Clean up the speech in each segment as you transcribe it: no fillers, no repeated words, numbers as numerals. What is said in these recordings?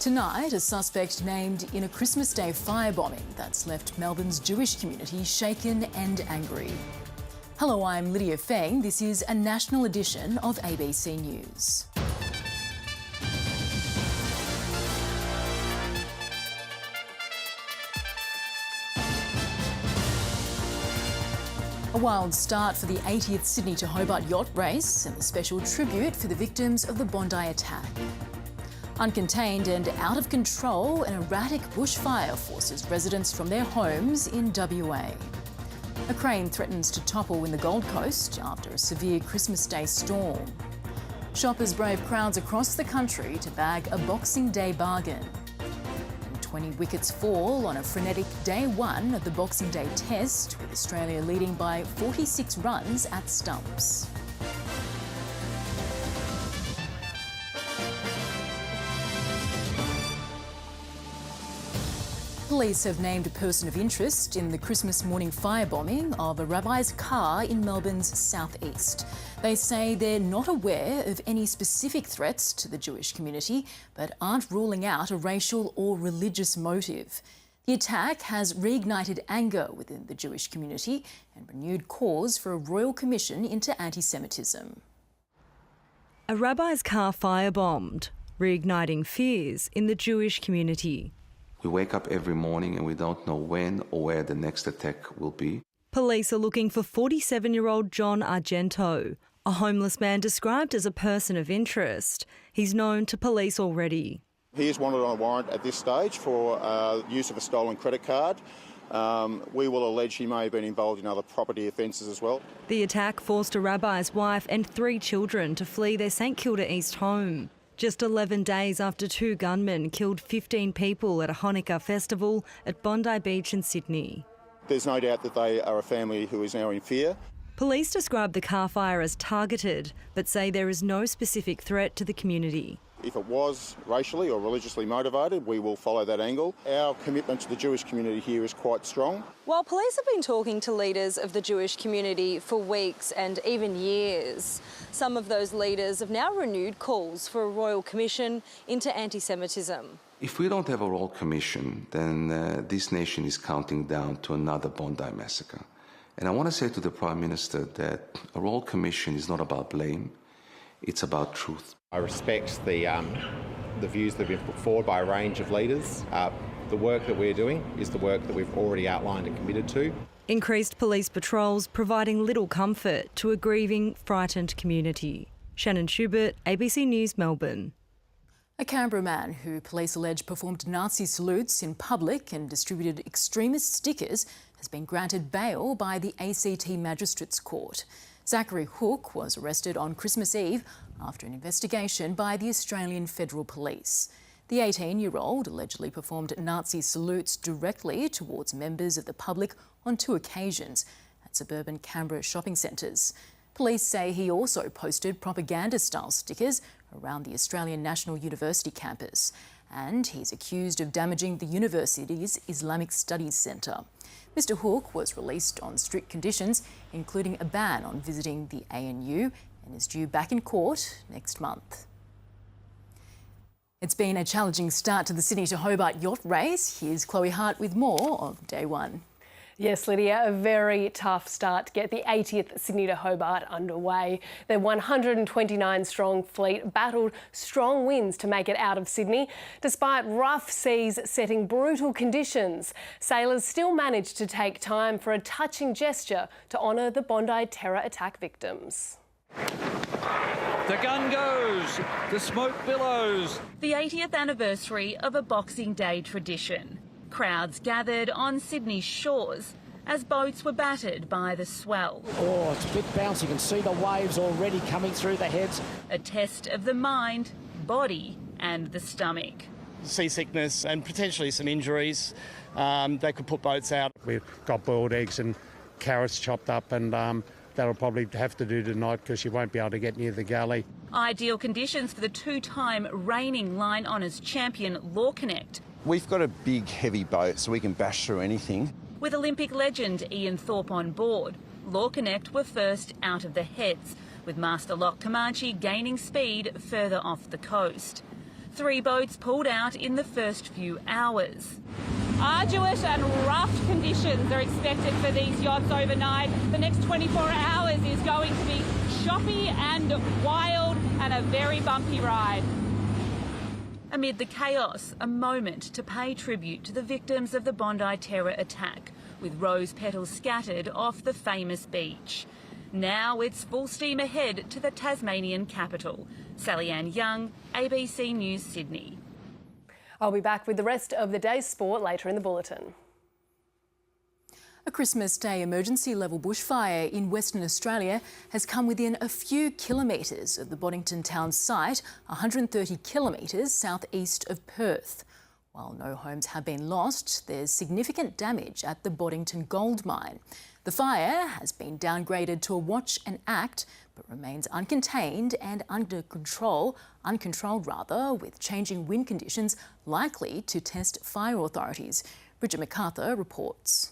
Tonight, a suspect named in a Christmas Day firebombing that's left Melbourne's Jewish community shaken and angry. Hello, I'm Lydia Feng. This is a national edition of ABC News. A wild start for the 80th Sydney to Hobart yacht race and a special tribute for the victims of the Bondi attack. Uncontained and out of control, an erratic bushfire forces residents from their homes in WA. A crane threatens to topple in the Gold Coast after a severe Christmas Day storm. Shoppers brave crowds across the country to bag a Boxing Day bargain. And 20 wickets fall on a frenetic day one of the Boxing Day test, with Australia leading by 46 runs at stumps. Police have named a person of interest in the Christmas morning firebombing of a rabbi's car in Melbourne's southeast. They say they're not aware of any specific threats to the Jewish community, but aren't ruling out a racial or religious motive. The attack has reignited anger within the Jewish community and renewed calls for a royal commission into anti-Semitism. A rabbi's car firebombed, reigniting fears in the Jewish community. We wake up every morning and we don't know when or where the next attack will be. Police are looking for 47-year-old John Argento, a homeless man described as a person of interest. He's known to police already. He is wanted on a warrant at this stage for use of a stolen credit card. We will allege he may have been involved in other property offences as well. The attack forced a rabbi's wife and 3 children to flee their St Kilda East home. Just 11 days after 2 gunmen killed 15 people at a Hanukkah festival at Bondi Beach in Sydney. There's no doubt that they are a family who is now in fear. Police describe the car fire as targeted, but say there is no specific threat to the community. If it was racially or religiously motivated, we will follow that angle. Our commitment to the Jewish community here is quite strong. While police have been talking to leaders of the Jewish community for weeks and even years, some of those leaders have now renewed calls for a royal commission into anti-Semitism. If we don't have a royal commission, then this nation is counting down to another Bondi massacre. And I want to say to the Prime Minister that a royal commission is not about blame, it's about truth. I respect the views that have been put forward by a range of leaders. The work that we're doing is the work that we've already outlined and committed to. Increased police patrols providing little comfort to a grieving, frightened community. Shannon Schubert, ABC News, Melbourne. A Canberra man who police allege performed Nazi salutes in public and distributed extremist stickers has been granted bail by the ACT Magistrates Court. Zachary Hook was arrested on Christmas Eve after an investigation by the Australian Federal Police. The 18-year-old allegedly performed Nazi salutes directly towards members of the public on 2 occasions at suburban Canberra shopping centres. Police say he also posted propaganda-style stickers around the Australian National University campus, and he's accused of damaging the university's Islamic Studies Centre. Mr Hook was released on strict conditions, including a ban on visiting the ANU, and is due back in court next month. It's been a challenging start to the Sydney to Hobart yacht race. Here's Chloe Hart with more of day one. Yes, Lydia, a very tough start to get the 80th Sydney to Hobart underway. Their 129-strong fleet battled strong winds to make it out of Sydney. Despite rough seas setting brutal conditions, sailors still managed to take time for a touching gesture to honour the Bondi terror attack victims. The gun goes, the smoke billows. The 80th anniversary of a Boxing Day tradition. Crowds gathered on Sydney's shores as boats were battered by the swell. Oh, it's a bit bouncy. You can see the waves already coming through the heads. A test of the mind, body and the stomach. Seasickness and potentially some injuries. They could put boats out. We've got boiled eggs and carrots chopped up, and that'll probably have to do tonight because you won't be able to get near the galley. Ideal conditions for the 2-time reigning line honours champion Law Connect. We've got a big, heavy boat, so we can bash through anything. With Olympic legend Ian Thorpe on board, Law Connect were first out of the heads, with Master Lock Comanche gaining speed further off the coast. 3 boats pulled out in the first few hours. Arduous and rough conditions are expected for these yachts overnight. The next 24 hours is going to be choppy and wild and a very bumpy ride. Amid the chaos, a moment to pay tribute to the victims of the Bondi terror attack, with rose petals scattered off the famous beach. Now it's full steam ahead to the Tasmanian capital. Sally Ann Young, ABC News, Sydney. I'll be back with the rest of the day's sport later in the Bulletin. A Christmas Day emergency level bushfire in Western Australia has come within a few kilometres of the Boddington town site, 130 kilometres southeast of Perth. While no homes have been lost, there's significant damage at the Boddington gold mine. The fire has been downgraded to a watch and act, but remains uncontained and uncontrolled, with changing wind conditions likely to test fire authorities. Bridget MacArthur reports.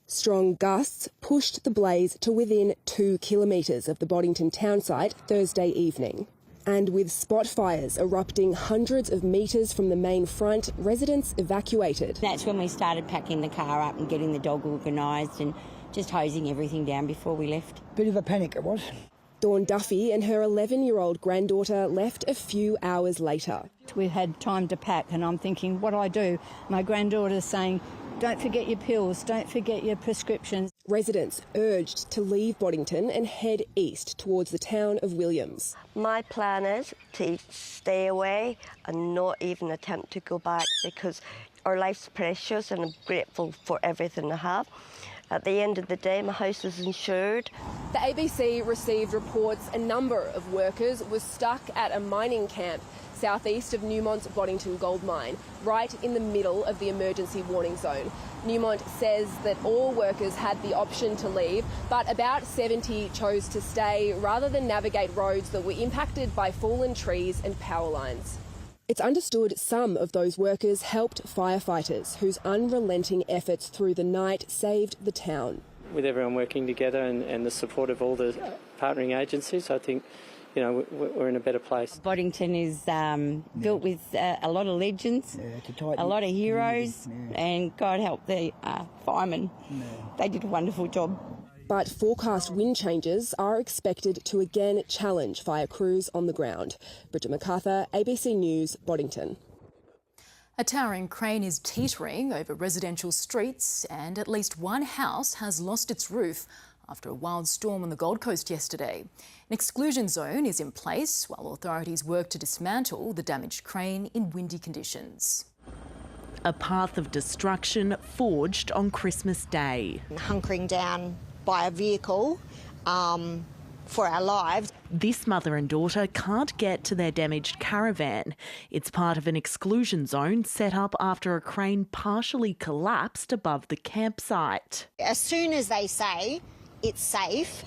Strong gusts pushed the blaze to within 2 kilometres of the Boddington town site Thursday evening. And with spot fires erupting hundreds of metres from the main front, residents evacuated. That's when we started packing the car up and getting the dog organised and just hosing everything down before we left. Bit of a panic it was. Dawn Duffy and her 11-year-old granddaughter left a few hours later. We had time to pack and I'm thinking, what do I do? My granddaughter's saying, don't forget your pills, don't forget your prescriptions. Residents urged to leave Boddington and head east towards the town of Williams. My plan is to stay away and not even attempt to go back because our life's precious and I'm grateful for everything I have. At the end of the day, my house is insured. The ABC received reports a number of workers were stuck at a mining camp southeast of Newmont's Boddington gold mine, right in the middle of the emergency warning zone. Newmont says that all workers had the option to leave, but about 70 chose to stay rather than navigate roads that were impacted by fallen trees and power lines. It's understood some of those workers helped firefighters whose unrelenting efforts through the night saved the town. With everyone working together and the support of all the partnering agencies, I think we're in a better place. Boddington is built with a lot of legends, a lot of heroes, and God help the firemen. They did a wonderful job. But forecast wind changes are expected to again challenge fire crews on the ground. Bridget MacArthur, ABC News, Boddington. A towering crane is teetering over residential streets and at least one house has lost its roof after a wild storm on the Gold Coast yesterday. An exclusion zone is in place while authorities work to dismantle the damaged crane in windy conditions. A path of destruction forged on Christmas Day. Hunkering down by a vehicle for our lives. This mother and daughter can't get to their damaged caravan. It's part of an exclusion zone set up after a crane partially collapsed above the campsite. As soon as they say it's safe,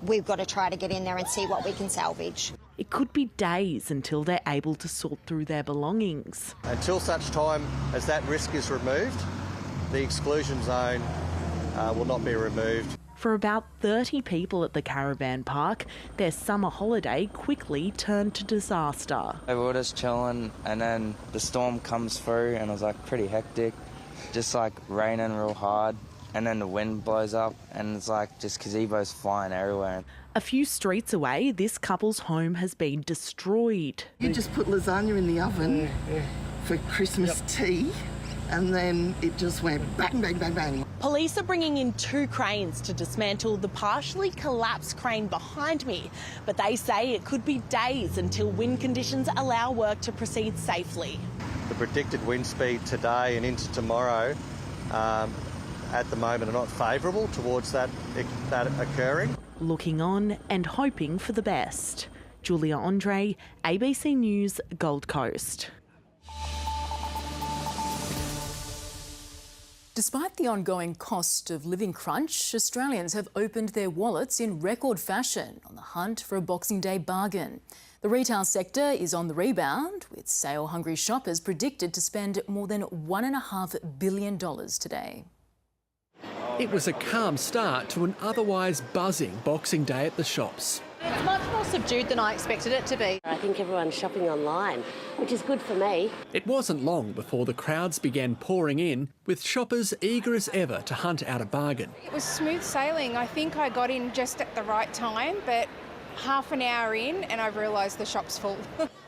we've got to try to get in there and see what we can salvage. It could be days until they're able to sort through their belongings. Until such time as that risk is removed, the exclusion zone will not be removed. For about 30 people at the caravan park, their summer holiday quickly turned to disaster. We were just chilling and then the storm comes through and it was like pretty hectic, just like raining real hard, and then the wind blows up and it's like just gazebos flying everywhere. A few streets away, this couple's home has been destroyed. You just put lasagna in the oven for Christmas tea, and then it just went bang, bang, bang, bang. Police are bringing in 2 cranes to dismantle the partially collapsed crane behind me, but they say it could be days until wind conditions allow work to proceed safely. The predicted wind speed today and into tomorrow at the moment are not favourable towards that occurring. Looking on and hoping for the best. Julia Andre, ABC News, Gold Coast. Despite the ongoing cost of living crunch, Australians have opened their wallets in record fashion on the hunt for a Boxing Day bargain. The retail sector is on the rebound, with sale-hungry shoppers predicted to spend more than $1.5 billion today. It was a calm start to an otherwise buzzing Boxing Day at the shops. It's much more subdued than I expected it to be. I think everyone's shopping online, which is good for me. It wasn't long before the crowds began pouring in, with shoppers eager as ever to hunt out a bargain. It was smooth sailing. I think I got in just at the right time, but half an hour in and I realised the shop's full.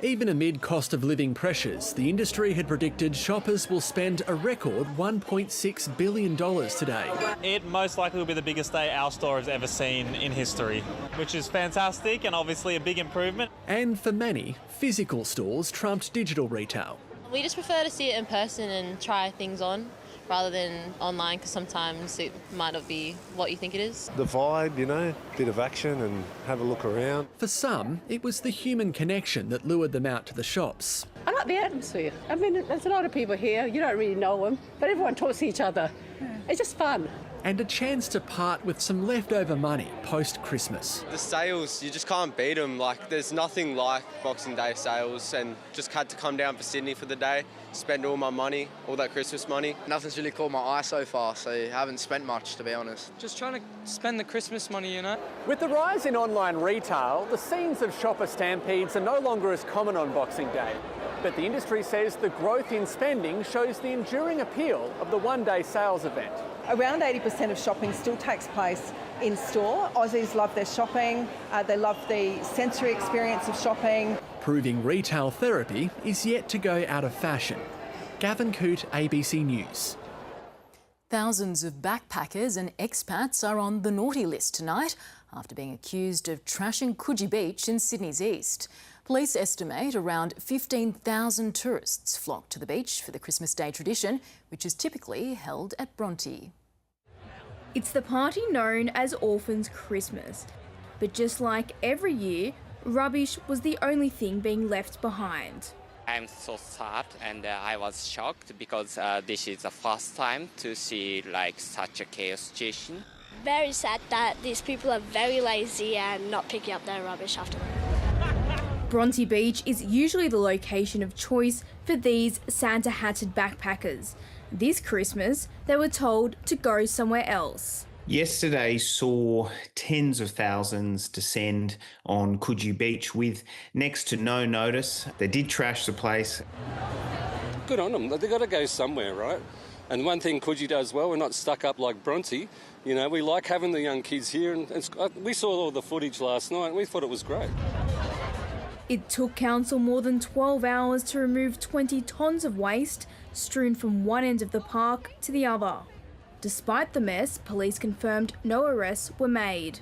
Even amid cost of living pressures, the industry had predicted shoppers will spend a record $1.6 billion today. It most likely will be the biggest day our store has ever seen in history, which is fantastic and obviously a big improvement. And for many, physical stores trumped digital retail. We just prefer to see it in person and try things on rather than online, because sometimes it might not be what you think it is. The vibe, you know, bit of action and have a look around. For some, it was the human connection that lured them out to the shops. I like the atmosphere. I mean, there's a lot of people here. You don't really know them, but everyone talks to each other. It's just fun. And a chance to part with some leftover money post-Christmas. The sales, you just can't beat them. Like, there's nothing like Boxing Day sales, and just had to come down for Sydney for the day, spend all my money, all that Christmas money. Nothing's really caught my eye so far, so I haven't spent much, to be honest. Just trying to spend the Christmas money, you know. With the rise in online retail, the scenes of shopper stampedes are no longer as common on Boxing Day. But the industry says the growth in spending shows the enduring appeal of the one-day sales event. Around 80% of shopping still takes place in store. Aussies love their shopping, they love the sensory experience of shopping. Proving retail therapy is yet to go out of fashion. Gavin Coote, ABC News. Thousands of backpackers and expats are on the naughty list tonight after being accused of trashing Coogee Beach in Sydney's east. Police estimate around 15,000 tourists flocked to the beach for the Christmas Day tradition, which is typically held at Bronte. It's the party known as Orphans Christmas. But just like every year, rubbish was the only thing being left behind. I'm so sad and I was shocked because this is the first time to see like such a chaos situation. Very sad that these people are very lazy and not picking up their rubbish afterwards. Bronte Beach is usually the location of choice for these Santa-hatted backpackers. This Christmas, they were told to go somewhere else. Yesterday saw tens of thousands descend on Coogee Beach with next to no notice. They did trash the place. Good on them. They've got to go somewhere, right? And one thing Coogee does well, we're not stuck up like Bronte. You know, we like having the young kids here. And we saw all the footage last night and we thought it was great. It took council more than 12 hours to remove 20 tonnes of waste strewn from one end of the park to the other. Despite the mess, police confirmed no arrests were made.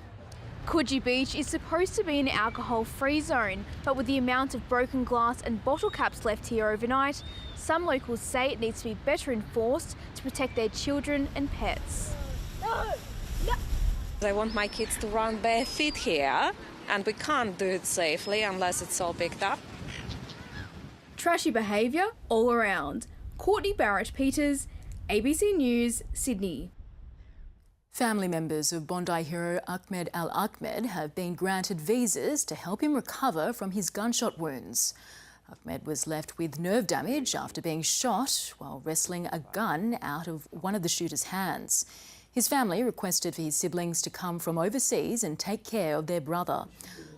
Coogee Beach is supposed to be an alcohol-free zone, but with the amount of broken glass and bottle caps left here overnight, some locals say it needs to be better enforced to protect their children and pets. No. I want my kids to run bare feet here, and we can't do it safely unless it's all picked up. Trashy behaviour all around. Courtney Barrett-Peters, ABC News, Sydney. Family members of Bondi hero Ahmed Al Ahmed have been granted visas to help him recover from his gunshot wounds. Ahmed was left with nerve damage after being shot while wresting a gun out of one of the shooter's hands. His family requested for his siblings to come from overseas and take care of their brother.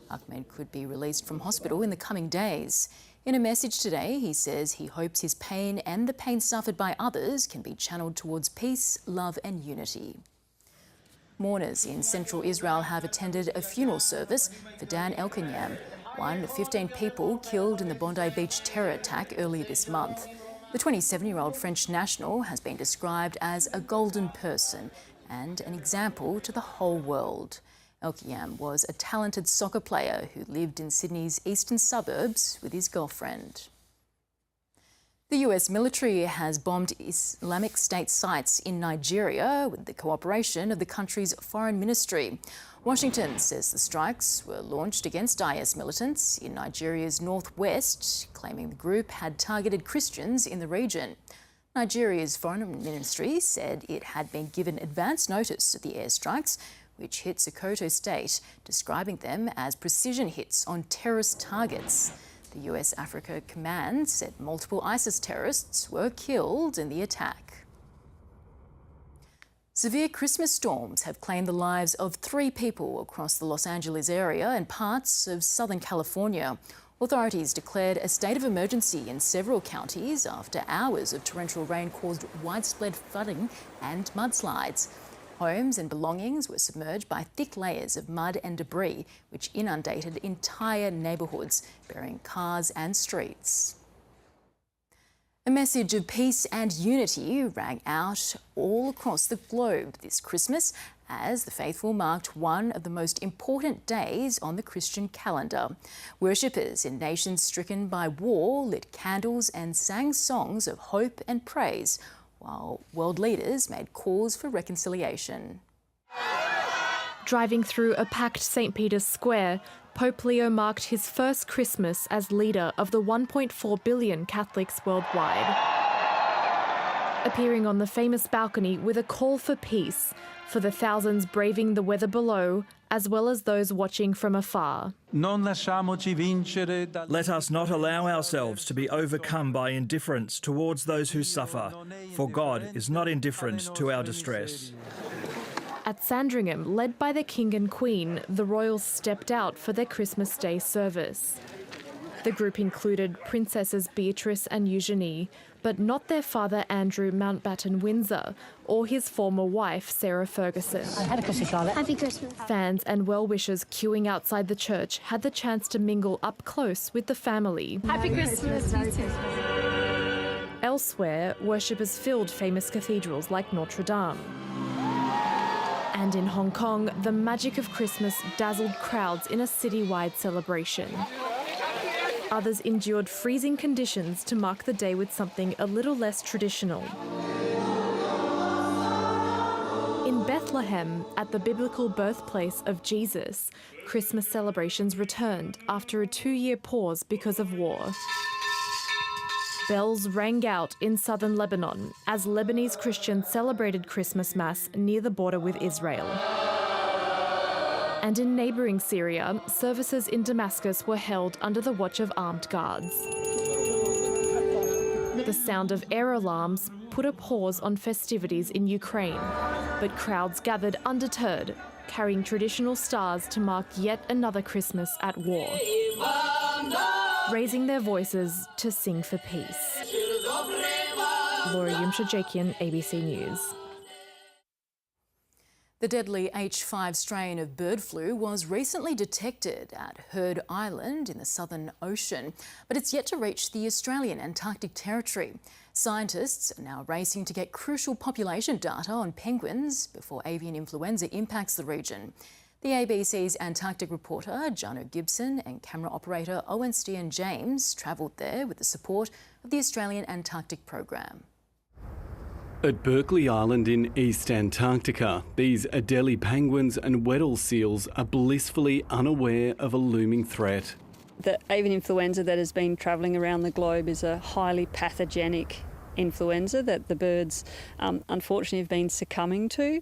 Ahmed could be released from hospital in the coming days. In a message today, he says he hopes his pain and the pain suffered by others can be channeled towards peace, love and unity. Mourners in central Israel have attended a funeral service for Dan Elkanyam, one of 15 people killed in the Bondi Beach terror attack earlier this month. The 27-year-old French national has been described as a golden person and an example to the whole world. Elkanyam was a talented soccer player who lived in Sydney's eastern suburbs with his girlfriend. The US military has bombed Islamic State sites in Nigeria with the cooperation of the country's foreign ministry. Washington says the strikes were launched against IS militants in Nigeria's northwest, claiming the group had targeted Christians in the region. Nigeria's foreign ministry said it had been given advance notice of the airstrikes, which hit Sokoto State, describing them as precision hits on terrorist targets. The US Africa Command said multiple ISIS terrorists were killed in the attack. Severe Christmas storms have claimed the lives of 3 people across the Los Angeles area and parts of Southern California. Authorities declared a state of emergency in several counties after hours of torrential rain caused widespread flooding and mudslides. Homes and belongings were submerged by thick layers of mud and debris, which inundated entire neighbourhoods, burying cars and streets. A message of peace and unity rang out all across the globe this Christmas as the faithful marked one of the most important days on the Christian calendar. Worshippers in nations stricken by war lit candles and sang songs of hope and praise, while world leaders made calls for reconciliation. Driving through a packed St. Peter's Square, Pope Leo marked his first Christmas as leader of the 1.4 billion Catholics worldwide. Appearing on the famous balcony with a call for peace for the thousands braving the weather below, as well as those watching from afar. Let us not allow ourselves to be overcome by indifference towards those who suffer, for God is not indifferent to our distress. At Sandringham, led by the King and Queen, the royals stepped out for their Christmas Day service. The group included Princesses Beatrice and Eugenie, but not their father Andrew Mountbatten-Windsor or his former wife Sarah Ferguson. Happy Christmas, Charlotte. Happy Christmas. Fans and well-wishers queuing outside the church had the chance to mingle up close with the family. Happy Christmas, you too. Elsewhere, worshippers filled famous cathedrals like Notre Dame. And in Hong Kong, the magic of Christmas dazzled crowds in a citywide celebration. Others endured freezing conditions to mark the day with something a little less traditional. In Bethlehem, at the biblical birthplace of Jesus, Christmas celebrations returned after a 2-year pause because of war. Bells rang out in southern Lebanon as Lebanese Christians celebrated Christmas Mass near the border with Israel. And in neighbouring Syria, services in Damascus were held under the watch of armed guards. The sound of air alarms put a pause on festivities in Ukraine, but crowds gathered undeterred, carrying traditional stars to mark yet another Christmas at war, raising their voices to sing for peace. Laura Yumshajakian, ABC News. The deadly H5 strain of bird flu was recently detected at Hart Island in the Southern Ocean, but it's yet to reach the Australian Antarctic Territory. Scientists are now racing to get crucial population data on penguins before avian influenza impacts the region. The ABC's Antarctic reporter Jono Gibson and camera operator Owen Stean James travelled there with the support of the Australian Antarctic Program. At Berkeley Island in East Antarctica, these Adelie penguins and Weddell seals are blissfully unaware of a looming threat. The avian influenza that has been travelling around the globe is a highly pathogenic influenza that the birds unfortunately have been succumbing to.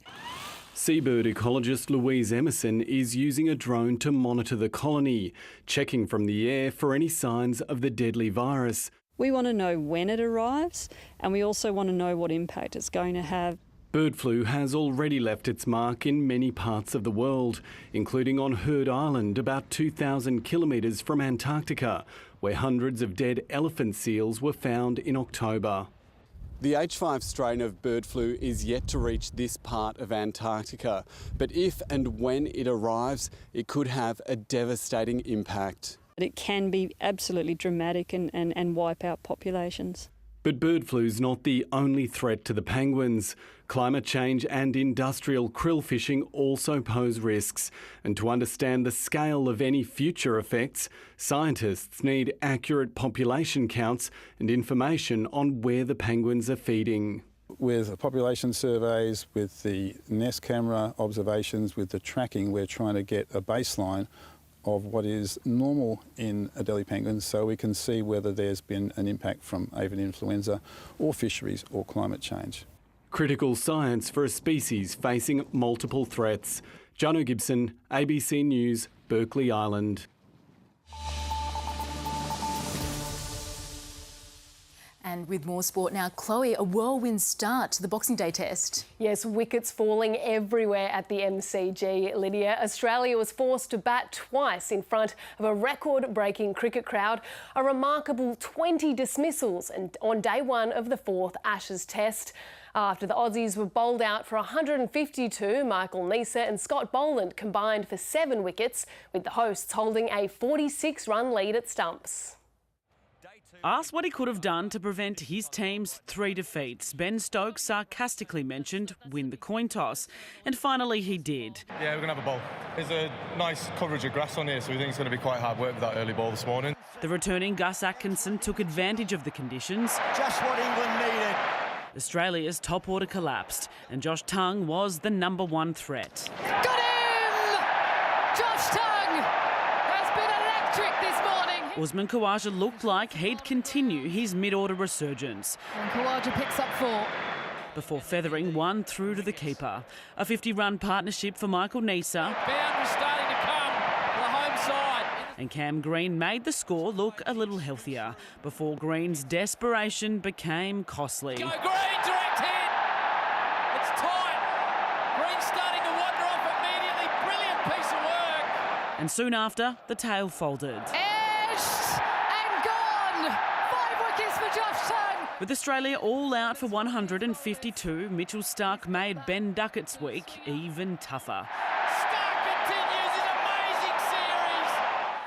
Seabird ecologist Louise Emerson is using a drone to monitor the colony, checking from the air for any signs of the deadly virus. We want to know when it arrives, and we also want to know what impact it's going to have. Bird flu has already left its mark in many parts of the world, including on Hart Island, about 2,000 kilometres from Antarctica, where hundreds of dead elephant seals were found in October. The H5 strain of bird flu is yet to reach this part of Antarctica, but if and when it arrives, it could have a devastating impact. It can be absolutely dramatic and wipe out populations. But bird flu's not the only threat to the penguins. Climate change and industrial krill fishing also pose risks. And to understand the scale of any future effects, scientists need accurate population counts and information on where the penguins are feeding. With population surveys, with the Nest camera observations, with the tracking, we're trying to get a baseline of what is normal in Adelie penguins so we can see whether there's been an impact from avian influenza or fisheries or climate change. Critical science for a species facing multiple threats. Jono Gibson, ABC News, Berkeley Island. And with more sport now, Chloe, a whirlwind start to the Boxing Day test. Yes, wickets falling everywhere at the MCG, Lydia. Australia was forced to bat twice in front of a record-breaking cricket crowd, a remarkable 20 dismissals and on day one of the fourth Ashes test. After the Aussies were bowled out for 152, Michael Neser and Scott Boland combined for 7 wickets, with the hosts holding a 46-run lead at stumps. Asked what he could have done to prevent his team's 3 defeats, Ben Stokes sarcastically mentioned win the coin toss. And finally he did. Yeah, we're going to have a bowl. There's a nice coverage of grass on here, so we think it's going to be quite hard work with that early ball this morning. The returning Gus Atkinson took advantage of the conditions. Just what England needed. Australia's top order collapsed and Josh Tongue was the number 1 threat. Got him! Josh Tongue has been electric this morning. Usman Khawaja looked like he'd continue his mid-order resurgence. And Khawaja picks up 4. Before feathering 1 through to the keeper. A 50-run partnership for Michael Neser. Boundary starting to come for the home side. And Cam Green made the score look a little healthier before Green's desperation became costly. Go Green, direct hit! It's tight. Green starting to wander off immediately. Brilliant piece of work. And soon after, the tail folded. Edged and gone. 5 wickets for Josh Tongue. With Australia all out for 152, Mitchell Starc made Ben Duckett's week even tougher.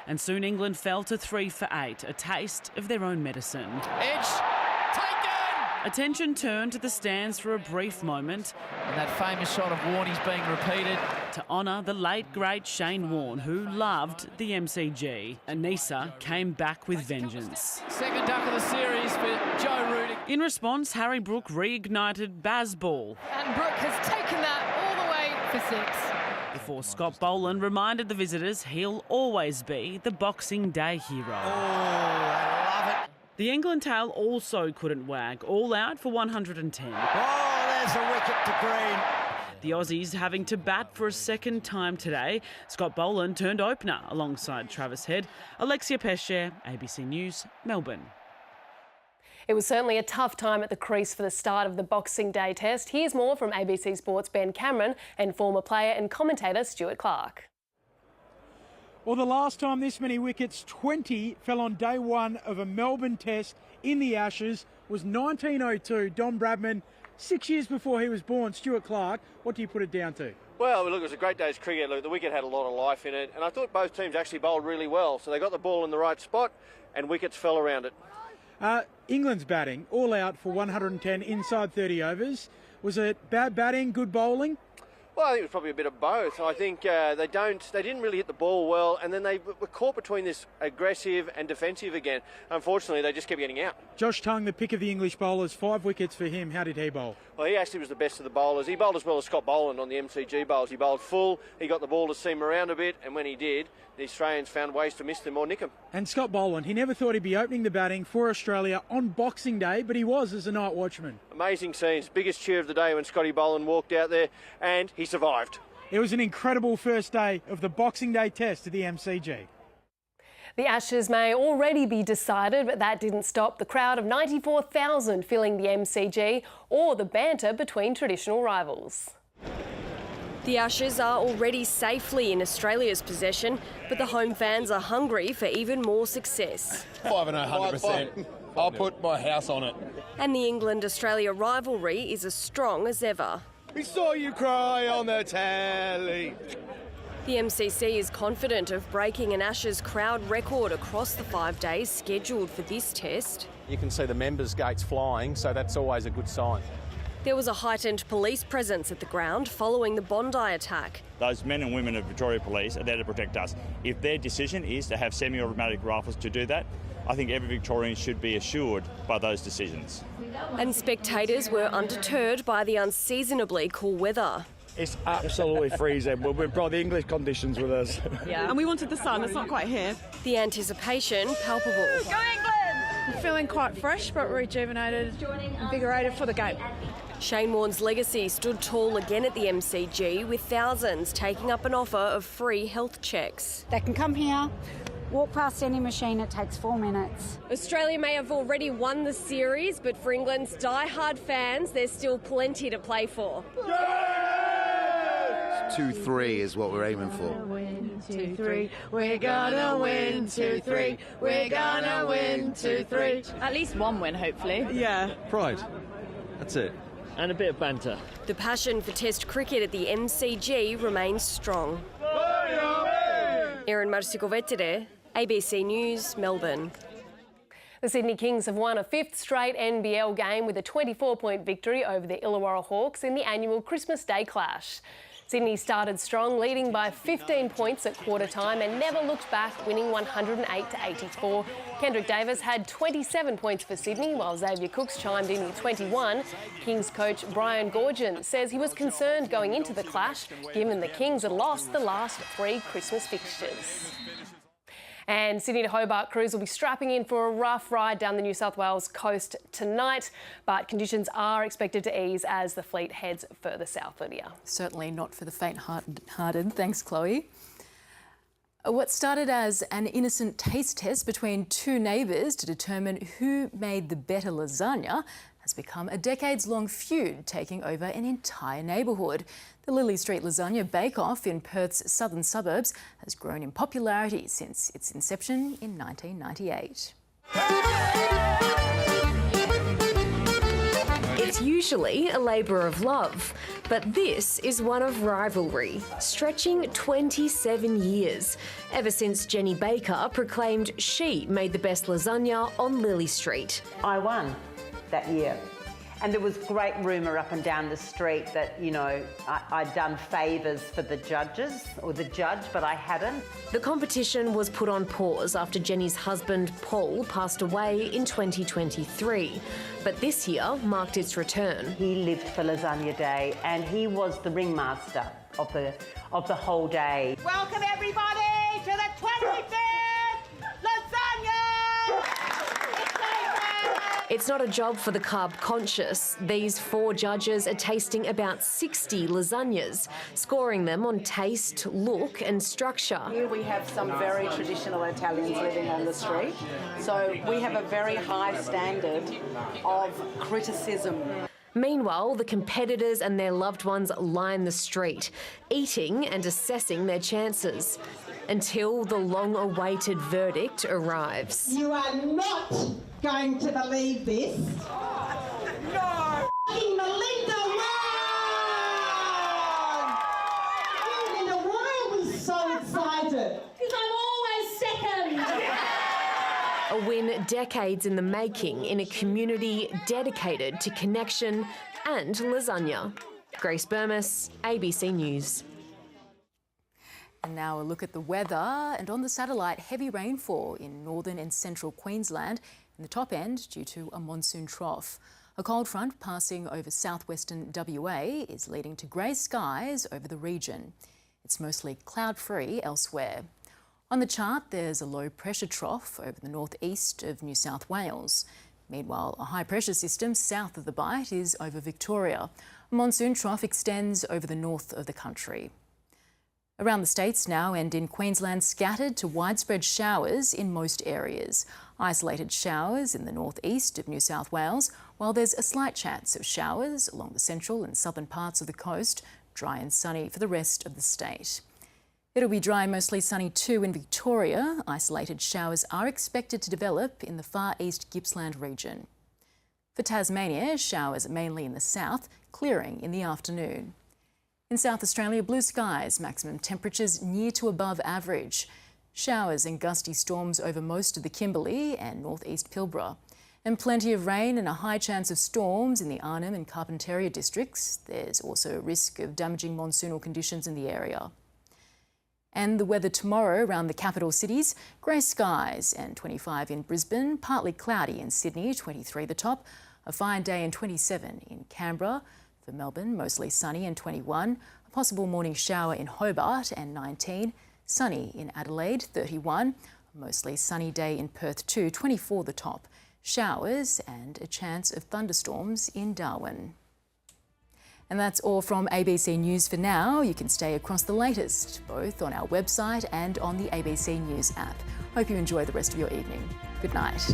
And soon England fell to 3 for 8, a taste of their own medicine. Edge, taken! Attention turned to the stands for a brief moment. And that famous shot of Warnie's being repeated. To honour the late, great Shane Warne, who loved the MCG. And Neser came back with vengeance. Second duck of the series for Joe Root. In response, Harry Brook reignited Bazball. And Brook has taken that all the way for 6. Before Scott Boland reminded the visitors he'll always be the Boxing Day hero. Oh, I love it. The England tail also couldn't wag, all out for 110. Oh, there's a wicket to Green. The Aussies having to bat for a second time today. Scott Boland turned opener alongside Travis Head. Alexia Pesce, ABC News, Melbourne. It was certainly a tough time at the crease for the start of the Boxing Day test. Here's more from ABC Sport's Ben Cameron and former player and commentator Stuart Clark. Well, the last time this many wickets, 20, fell on day one of a Melbourne test in the Ashes was 1902. Don Bradman, 6 years before he was born. Stuart Clark, what do you put it down to? Well, look, it was a great day's cricket. Look, the wicket had a lot of life in it, and I thought both teams actually bowled really well. So they got the ball in the right spot, and wickets fell around it. England's batting, all out for 110 inside 30 overs. Was it bad batting, good bowling? Well, I think it was probably a bit of both. I think they didn't really hit the ball well, and then they were caught between this aggressive and defensive again. Unfortunately, they just kept getting out. Josh Tongue, the pick of the English bowlers, 5 wickets for him. How did he bowl? Well, he actually was the best of the bowlers. He bowled as well as Scott Boland on the MCG bowls. He bowled full, he got the ball to seam around a bit, and when he did, the Australians found ways to miss them or nick them. And Scott Boland, he never thought he'd be opening the batting for Australia on Boxing Day, but he was as a night watchman. Amazing scenes. Biggest cheer of the day when Scotty Boland walked out there, and he survived. It was an incredible first day of the Boxing Day test at the MCG. The Ashes may already be decided, but that didn't stop the crowd of 94,000 filling the MCG or the banter between traditional rivals. The Ashes are already safely in Australia's possession, but the home fans are hungry for even more success. 100%. I'll put my house on it. And the England-Australia rivalry is as strong as ever. We saw you cry on the telly. The MCC is confident of breaking an Ashes crowd record across the 5 days scheduled for this test. You can see the members' gates flying, so that's always a good sign. There was a heightened police presence at the ground following the Bondi attack. Those men and women of Victoria Police are there to protect us. If their decision is to have semi-automatic rifles to do that, I think every Victorian should be assured by those decisions. And spectators were undeterred by the unseasonably cool weather. It's absolutely freezing, but we've brought the English conditions with us. Yeah, and we wanted the sun, it's not quite here. The anticipation palpable. Go England! I'm feeling quite fresh but rejuvenated, invigorated for the game. Shane Warne's legacy stood tall again at the MCG, with thousands taking up an offer of free health checks. They can come here, Walk past any machine, it takes 4 minutes. Australia may have already won the series, but for England's die-hard fans, there's still plenty to play for. 2-3 is what we're aiming for. Win 2-3, we're gonna win 2-3, we're gonna win 2-3. At least one win, hopefully. Yeah. Pride. That's it. And a bit of banter. The passion for Test cricket at the MCG remains strong. Erin Marsikovetere, ABC News, Melbourne. The Sydney Kings have won a 5th straight NBL game with a 24-point victory over the Illawarra Hawks in the annual Christmas Day clash. Sydney started strong, leading by 15 points at quarter time and never looked back, winning 108-84. Kendrick Davis had 27 points for Sydney, while Xavier Cooks chimed in with 21. Kings coach Brian Goorjian says he was concerned going into the clash, given the Kings had lost the last 3 Christmas fixtures. And Sydney to Hobart crews will be strapping in for a rough ride down the New South Wales coast tonight, but conditions are expected to ease as the fleet heads further south, Lydia. Certainly not for the faint-hearted. Thanks, Chloe. What started as an innocent taste test between 2 neighbours to determine who made the better lasagna has become a decades-long feud taking over an entire neighbourhood. The Lily Street Lasagna Bake-Off in Perth's southern suburbs has grown in popularity since its inception in 1998. It's usually a labour of love, but this is one of rivalry, stretching 27 years, ever since Jenny Baker proclaimed she made the best lasagna on Lily Street. I won that year. And there was great rumour up and down the street that, you know, I'd done favours for the judges or the judge, but I hadn't. The competition was put on pause after Jenny's husband, Paul, passed away in 2023. But this year marked its return. He lived for Lasagna Day and he was the ringmaster of the whole day. Welcome everybody to the 25th Lasagna! It's not a job for the carb-conscious. These 4 judges are tasting about 60 lasagnas, scoring them on taste, look and structure. Here we have some very traditional Italians living on the street, so we have a very high standard of criticism. Meanwhile, the competitors and their loved ones line the street, eating and assessing their chances, until the long-awaited verdict arrives. You are not going to believe this. No! Melinda won! Melinda, why are we so excited? Because I'm always second! A win decades in the making in a community dedicated to connection and lasagna. Grace Burmess, ABC News. And now a look at the weather, and on the satellite, heavy rainfall in northern and central Queensland, in the top end due to a monsoon trough. A cold front passing over southwestern WA is leading to grey skies over the region. It's mostly cloud-free elsewhere. On the chart, there's a low pressure trough over the northeast of New South Wales. Meanwhile, a high pressure system south of the Bight is over Victoria. A monsoon trough extends over the north of the country. Around the states now and in Queensland, scattered to widespread showers in most areas. Isolated showers in the northeast of New South Wales, while there's a slight chance of showers along the central and southern parts of the coast, dry and sunny for the rest of the state. It'll be dry and mostly sunny too in Victoria. Isolated showers are expected to develop in the far east Gippsland region. For Tasmania, showers mainly in the south, clearing in the afternoon. In South Australia, blue skies, maximum temperatures near to above average. Showers and gusty storms over most of the Kimberley and northeast Pilbara. And plenty of rain and a high chance of storms in the Arnhem and Carpentaria districts. There's also a risk of damaging monsoonal conditions in the area. And the weather tomorrow around the capital cities, grey skies and 25 in Brisbane, partly cloudy in Sydney, 23 the top, a fine day and 27 in Canberra. For Melbourne, mostly sunny and 21, a possible morning shower in Hobart and 19, sunny in Adelaide, 31, a mostly sunny day in Perth too, 24 the top, showers and a chance of thunderstorms in Darwin. And that's all from ABC News for now. You can stay across the latest, both on our website and on the ABC News app. Hope you enjoy the rest of your evening. Good night.